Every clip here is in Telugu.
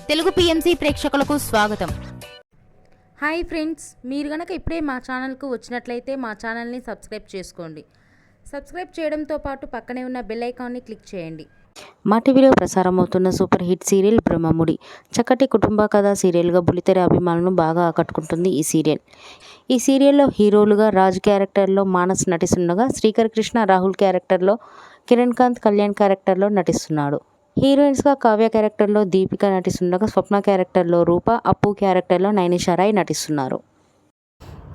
తెలుగు పిఎంసి ప్రేక్షకులకు స్వాగతం. హాయ్ ఫ్రెండ్స్, మీరు గనక ఇప్పుడే మా ఛానల్కు వచ్చినట్లయితే మా ఛానల్ని సబ్స్క్రైబ్ చేసుకోండి. సబ్స్క్రైబ్ చేయడంతో పాటు పక్కనే ఉన్న బెల్ ఐకాన్ని క్లిక్ చేయండి. మా టీవీలో ప్రసారమవుతున్న సూపర్ హిట్ సీరియల్ బ్రహ్మముడి చక్కటి కుటుంబ కథా సీరియల్గా బుల్లితెర అభిమానులను బాగా ఆకట్టుకుంటుంది ఈ సీరియల్. ఈ సీరియల్లో హీరోలుగా రాజు క్యారెక్టర్లో మానస్ నటిస్తుండగా, శ్రీకర్ కృష్ణ రాహుల్ క్యారెక్టర్లో, కిరణ్ కాంత్ కళ్యాణ్ క్యారెక్టర్లో నటిస్తున్నాడు. హీరోయిన్స్గా కావ్య క్యారెక్టర్లో దీపిక నటిస్తుండగా, స్వప్న క్యారెక్టర్లో రూప, అప్పు క్యారెక్టర్లో నైనిషా రాయ్ నటిస్తున్నారు.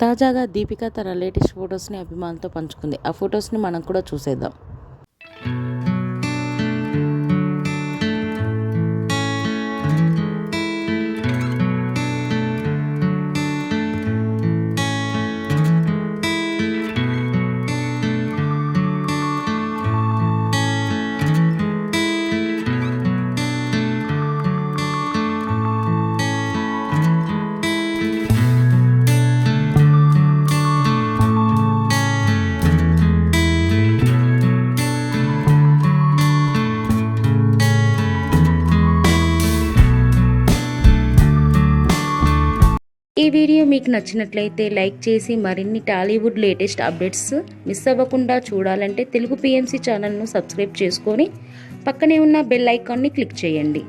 తాజాగా దీపిక తన లేటెస్ట్ ఫొటోస్ని అభిమానులతో పంచుకుంది. ఆ ఫొటోస్ని మనం కూడా చూసేద్దాం. ఈ వీడియో మీకు నచ్చినట్లయితే లైక్ చేసి మరిన్ని టాలీవుడ్ లేటెస్ట్ అప్డేట్స్ మిస్ అవ్వకుండా చూడాలంటే తెలుగు పిఎంసి ఛానల్ను సబ్స్క్రైబ్ చేసుకొని పక్కనే ఉన్న బెల్ ఐకాన్ని క్లిక్ చేయండి.